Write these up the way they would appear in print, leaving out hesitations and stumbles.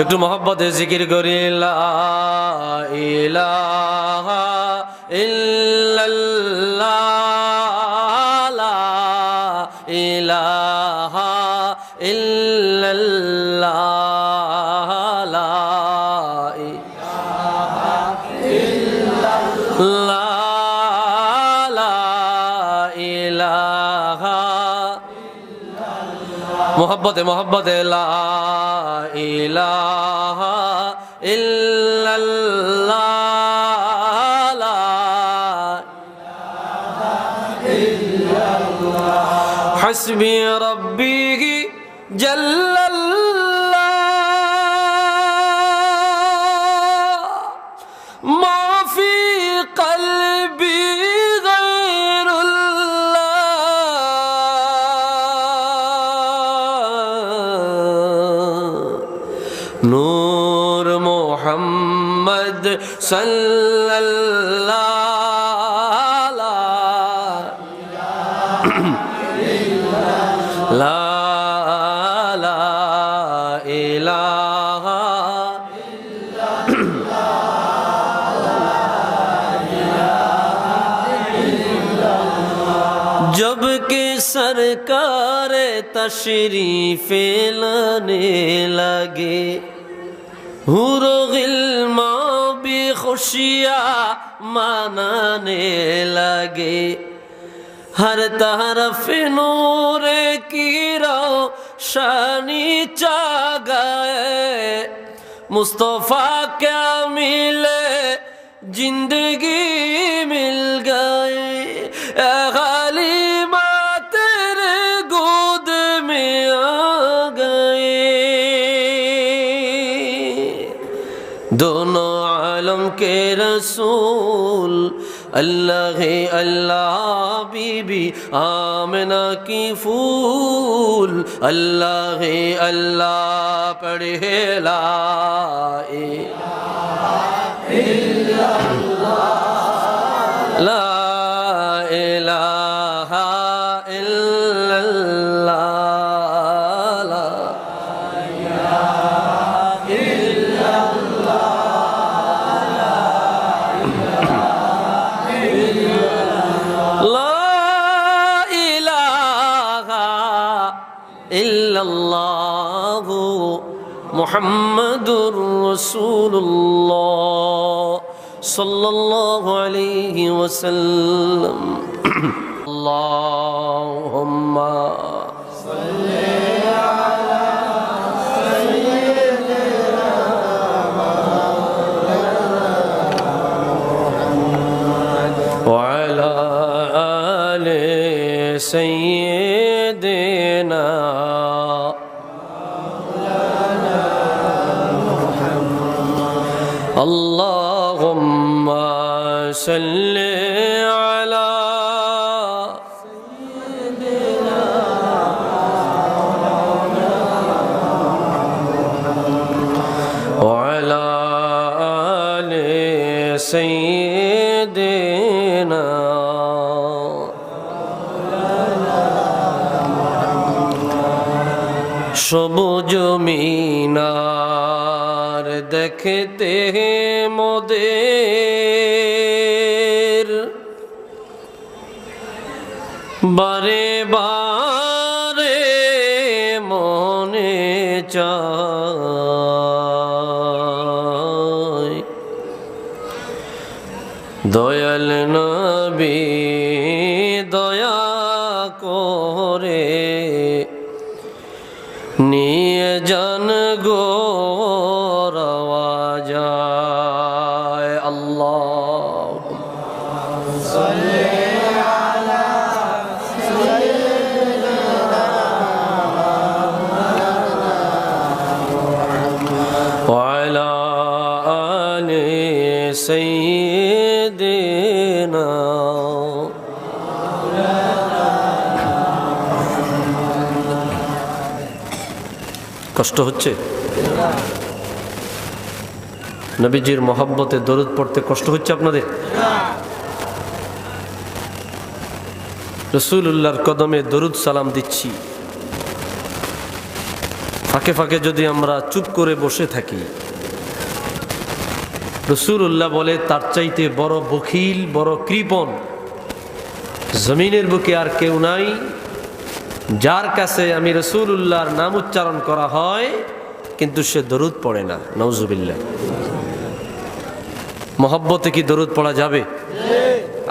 একটু মহব্বতে জিকির করি লা ইলাহা ইল্লাল্লাহ লা ইলাহা ইল্লাল্লাহ লা ইলাহা ইল্লাল্লাহ লা ইলাহা মোহব্বতে মোহব্বতে লা ইলাহা ইল্লাল্লাহ লা ইলাহা ইল্লাল্লাহ হাসবি রব্বি জাল্লাল্লাহ মা ফি কলবি নূর মোহাম্মদ সাল্লাল্লাহু লা ইলাহা जब के सरकार तशरीफ लाने लगे हुरो गिल्मा भी खुशियाँ मनाने लगे हर तरफ नूर की रोशनी छा गए मुस्तफ़ा क्या मिले जिंदगी मिल गए गलीमा तेरे गोद में आ गए दोनों आलम के रसूल अल्लाह अल्लाह बीबी आमना की फूल अल्लाह अल्लाह पढ़े ला इलाहा इल्लल्लाह ला इलाहा इल्लल्लाह ला इलाहा इल्लल्लाह इल्लल्लाह मुहम्मदुर रसूलुल्लाह सल्लल्लाहु अलैहि वसल्लम अल्लाहुम्मा सल्ली अला सय्यिदिना मुहम्मद व अला आलि सय्यिदिना अल्लाहुम्मा सल्ली अला सय्यिदिना व अला आलि सय्यिदिना সবুজ মিনার দেখতে মোদের বারে বারে মনে চায় দয়াল নবী দয়া করে নিয়ে জান গো রওয়া যায় আল্লাহুম্মা সাল্লি আলা সাইয়্যিদিনা মুহাম্মদ ওয়া আলা আলি সাইয়্যিদিনা কষ্ট হচ্ছে নবীজির মহব্বতে দরুদ পড়তে কষ্ট হচ্ছে আপনাদের রাসূলুল্লাহর কদমে দরুদ সালাম দিচ্ছি ফাঁকে ফাঁকে যদি আমরা চুপ করে বসে থাকি, রাসূলুল্লাহ বলে তার চাইতে বড় বখিল, বড় কৃপণ জমিনের বুকে আর কেউ নাই, যার কাছে আমি রাসূলুল্লাহর নাম উচ্চারণ করা হয় কিন্তু সে দরুদ পড়ে না। নাউজুবিল্লাহ। মহব্বতে কি দরুদ পড়া যাবে?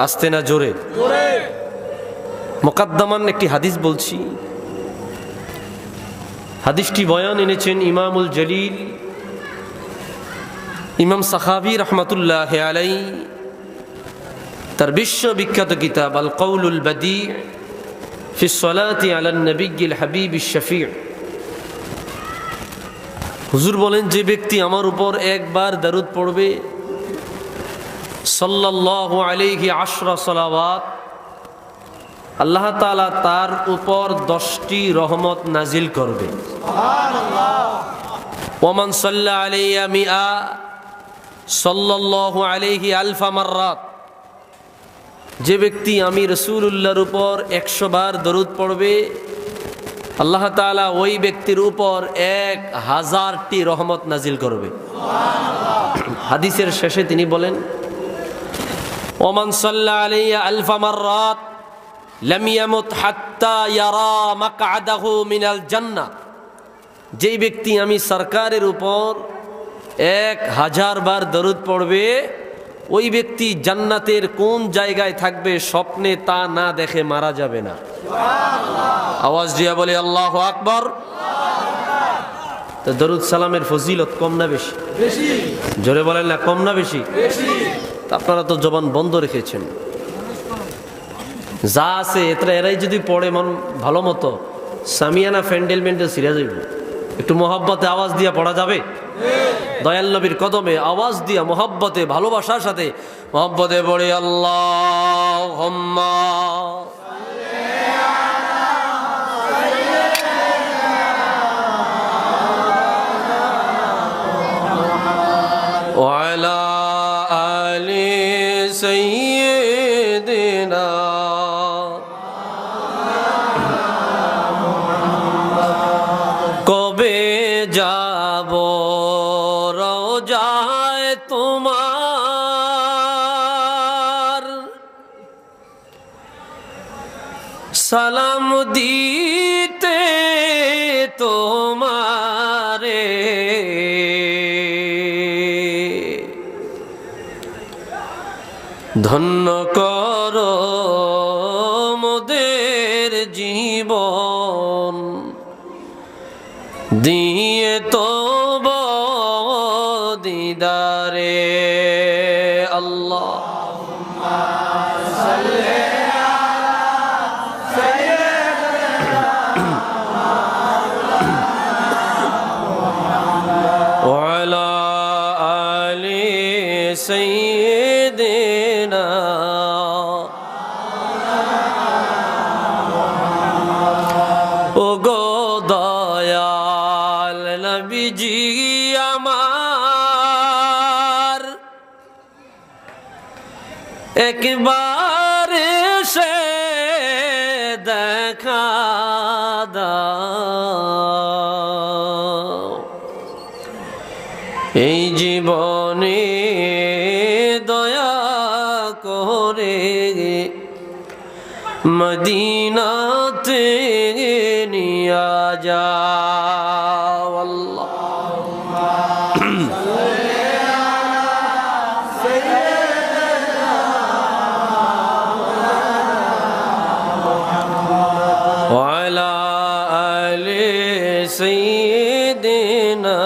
আস্তে না জোরে? মুকাদ্দামান একটি হাদিস বলছি। হাদিসটি বয়ান এনেছেন ইমামুল জলিল ইমাম সাখাবী রহমাতুল্লাহ আলাইহি তার বিশ্ববিখ্যাত কিতাব আল কওলুল বাদী ফি সলাতি আলান নবিয়্যিল হাবিবিশ শফিউ। হুজুর বলেন, যে ব্যক্তি আমার উপর একবার দরুদ পড়বে সাল্লাল্লাহু আলাইহি আশরা সালাওয়াত, আল্লাহ তাআলা তার উপর 10টি রহমত নাজিল করবে। সুবহানাল্লাহ। ওমান সাল্লা আলাইয়া মিআ সাল্লাল্লাহু আলাইহি আলফা মাররাত, যে ব্যক্তি আমি রাসূলুল্লাহর উপর 100 বার দরুদ পড়বে আল্লাহ তাআলা ওই ব্যক্তির উপর 1000টি রহমত নাজিল করবে। সুবহানাল্লাহ। হাদিসের শেষে তিনি বলেন, ওমান সাল্লা আলাইয়া আলফা মাররাত লাম ইয়ামুত হাত্তা ইয়ারা মাকআদাহু মিনাল জান্নাহ, যেই ব্যক্তি আমি সরকারের উপর 1000 বার দরুদ পড়বে ওই ব্যক্তি জান্নাতের কোন জায়গায় থাকবে স্বপ্নে তা না দেখে মারা যাবে না। সুবহানাল্লাহ। আওয়াজ দিয়া বলে আল্লাহু আকবার। তো দরুদ সালামের ফজিলত কম না বেশি? বেশি। জোরে বলেন না, কম না বেশি? বেশি। আপনারা তো জবান বন্ধ রেখেছেন। যা আছে এরাই যদি পড়ে মন ভালো মতো, সামিয়ানা ফ্যান্ডেল মেন্ডেল সিরিয়া যাইব। একটু মহব্বতে আওয়াজ দিয়া পড়া যাবে? দয়াল নবীর কদমে আওয়াজ দিয়া মহব্বতে ভালোবাসার সাথে মহব্বতে পড়ে আল্লাহুম্মা ওয়া আলা আলি সাইয়্যিদিনা কবে যাব রওজায় তোমার, সালাম দিতে তোমারে, ধন্য করো মোদের জীবন, দিয়ে তো দিদারে আল্লাহুম্মা সাল্লি আলা সাইয়্যিদিনা ওয়া আলা আলি সাইয়্যিদিনা। ও গো দয়াল নবীজি আমার, একবার সে দেখা দাও, এই জীবনে দয়া করে মদিনাতে নিয়া যাও। আল্লাহুম্মা সাল্লি আলা সাইয়্যিদিনা ওয়া আলা আলি সাইয়্যিদিনা।